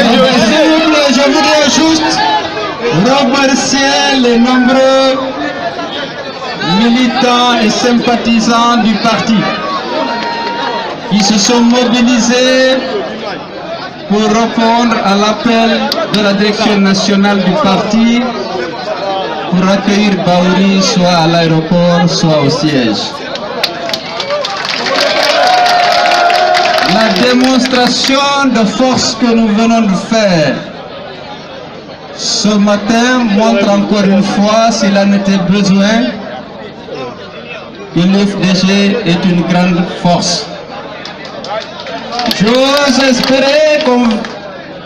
je voudrais juste remercier les nombreux militants et sympathisants du parti qui se sont mobilisés pour répondre à l'appel de la direction nationale du parti pour accueillir Bahouri soit à l'aéroport, soit au siège. La démonstration de force que nous venons de faire ce matin montre encore une fois, s'il en était besoin, que l'FDG est une grande force. J'ose espérer qu'on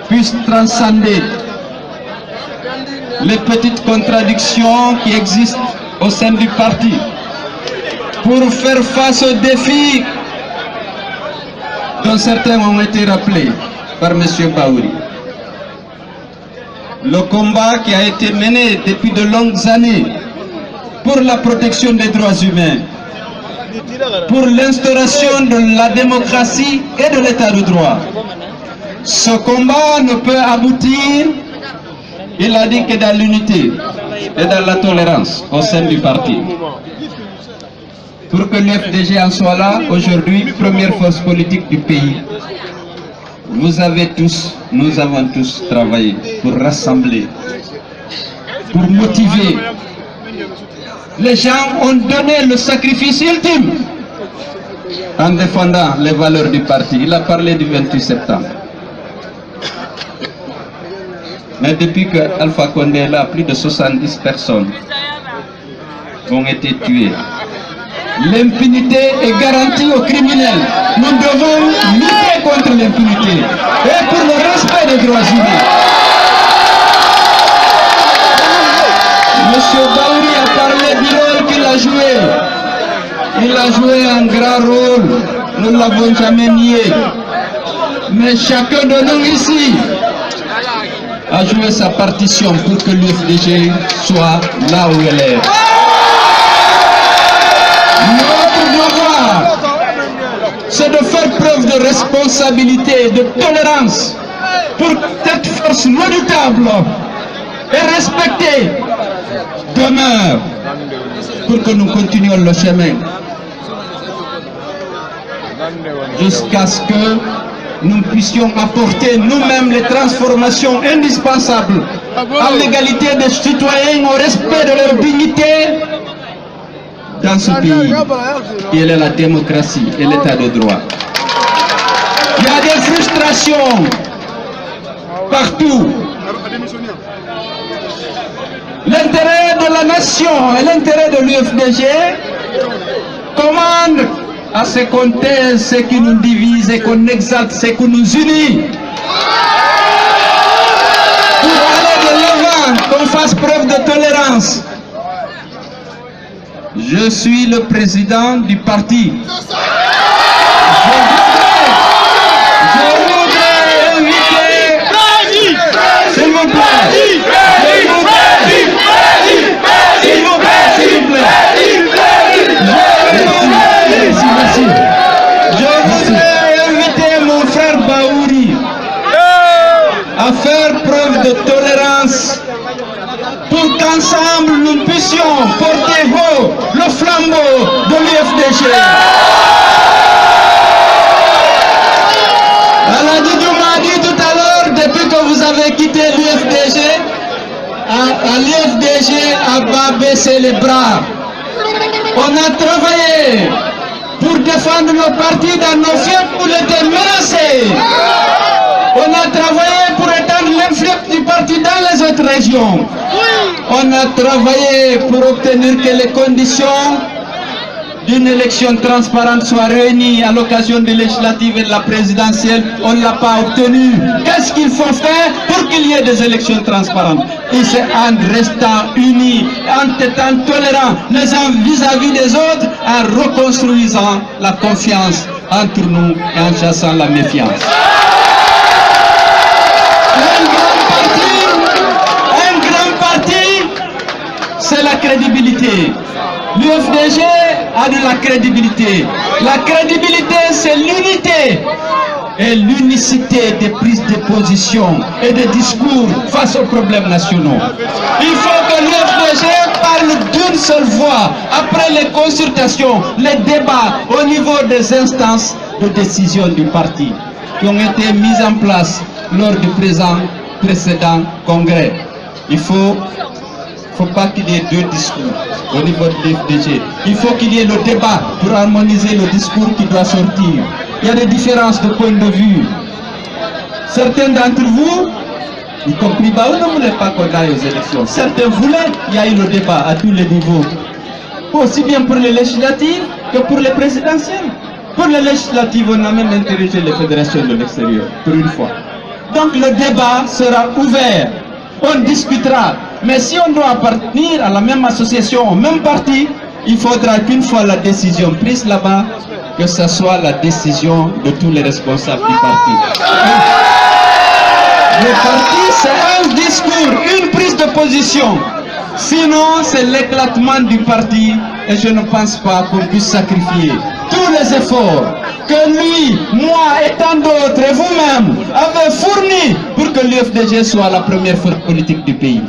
puisse transcender les petites contradictions qui existent au sein du parti pour faire face aux défis dont certains ont été rappelés par M. Bahouri. Le combat qui a été mené depuis de longues années pour la protection des droits humains, pour l'instauration de la démocratie et de l'état de droit. Ce combat ne peut aboutir, il a dit, que dans l'unité et dans la tolérance au sein du parti. Pour que l'FDG en soit là, aujourd'hui, première force politique du pays, vous avez tous, nous avons tous travaillé pour rassembler, pour motiver. Les gens ont donné le sacrifice ultime en défendant les valeurs du parti. Il a parlé du 28 septembre. Mais depuis que Alpha Condé est là, plus de 70 personnes ont été tuées. L'impunité est garantie aux criminels. Nous devons lutter contre l'impunité et pour le respect des droits humains. Monsieur Bahouri a parlé du rôle qu'il a joué. Il a joué un grand rôle, nous ne l'avons jamais nié. Mais chacun de nous ici a joué sa partition pour que l'UFDG soit là où elle est. Notre devoir, c'est de faire preuve de responsabilité, de tolérance pour cette force redoutable et respectée demeure pour que nous continuions le chemin jusqu'à ce que nous puissions apporter nous-mêmes les transformations indispensables à l'égalité des citoyens, au respect de leur dignité dans ce pays. Il est la démocratie et l'état de droit. Il y a des frustrations partout. L'intérêt de la nation et l'intérêt de l'UFDG commandent à ce qu'on taise ce qui nous divise et qu'on exalte ce qui nous unit. Pour aller de l'avant, qu'on fasse preuve de tolérance. Je suis le président du parti. Je voudrais inviter, s'il vous plaît, je voudrais inviter mon frère Bahouri à faire preuve de tolérance pour qu'ensemble nous puissions porter haut le flambeau de l'UFDG. Aladidou m'a dit tout à l'heure, depuis que vous avez quitté l'UFDG, à l'UFDG a pas baissé les bras. On a travaillé pour défendre nos partis dans nos fiefs où ils étaient menacés. On a travaillé pour étendre l'influence du parti dans les autres régions. On a travaillé pour obtenir que les conditions d'une élection transparente soient réunies à l'occasion des législatives et de la présidentielle. On ne l'a pas obtenu. Qu'est-ce qu'il faut faire pour qu'il y ait des élections transparentes? Et c'est en restant unis, en étant tolérants les uns vis-à-vis des autres, en reconstruisant la confiance entre nous et en chassant la méfiance. Un grand parti, c'est la crédibilité. L'UFDG a de la crédibilité. La crédibilité, c'est l'unité et l'unicité des prises de positions et de discours face aux problèmes nationaux. Il faut que l'UFDG parle d'une seule voix après les consultations, les débats au niveau des instances de décision du parti qui ont été mises en place lors du précédent congrès. Il faut pas qu'il y ait deux discours au niveau de l'UFDG. Il faut qu'il y ait le débat pour harmoniser le discours qui doit sortir. Il y a des différences de point de vue. Certains d'entre vous, y compris Baou, ne voulaient pas qu'on aille aux élections. Certains voulaient, il y a eu le débat à tous les niveaux. Aussi bien pour les législatives que pour les présidentielles. Pour les législatives, on a même interrogé les fédérations de l'extérieur, pour une fois. Donc le débat sera ouvert. On discutera. Mais si on doit appartenir à la même association, au même parti, il faudra qu'une fois la décision prise là-bas, que ce soit la décision de tous les responsables du parti. Le parti, c'est un discours, une prise de position. Sinon, c'est l'éclatement du parti et je ne pense pas qu'on puisse sacrifier tous les efforts que lui, moi et tant d'autres et vous-même avez fournis pour que l'UFDG soit la première force politique du pays.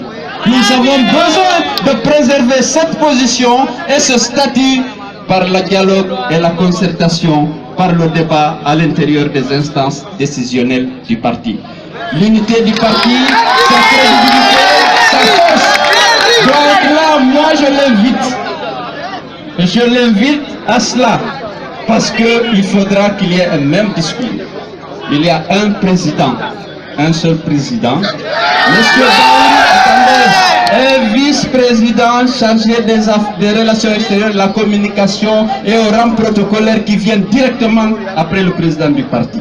Nous avons besoin de préserver cette position et ce statut par le dialogue et la concertation, par le débat à l'intérieur des instances décisionnelles du parti. L'unité du parti, sa crédibilité, sa force doit être là. Moi, je l'invite à cela parce qu'il faudra qu'il y ait un même discours. Il y a un président, un seul président. Monsieur Baouri, est vice-président chargé des relations extérieures, de la communication et au rang protocolaire qui vient directement après le président du parti.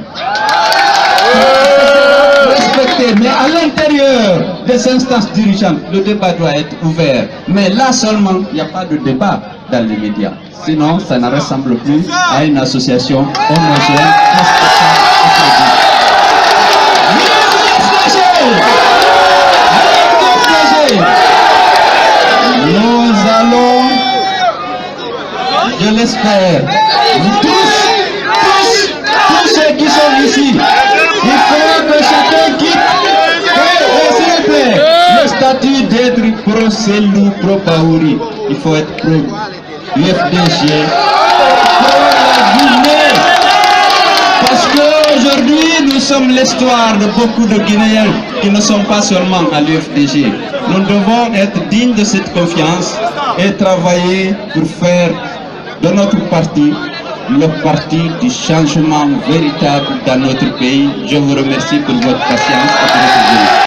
Respecté, mais à l'intérieur des instances dirigeantes, le débat doit être ouvert. Mais là seulement, il n'y a pas de débat dans les médias. Sinon, ça ne ressemble plus à une association homogène. Nous allons, je l'espère, tous ceux qui sont ici, il faut que chacun quitte, s'il vous plaît, le statut d'être pro-Selou, pro-Baouri. Il faut être pro-UFDG, pro-la Guinée. Parce qu'aujourd'hui, nous sommes l'espoir de beaucoup de Guinéens qui ne sont pas seulement à l'UFDG. Nous devons être dignes de cette confiance et travailler pour faire de notre parti le parti du changement véritable dans notre pays. Je vous remercie pour votre patience.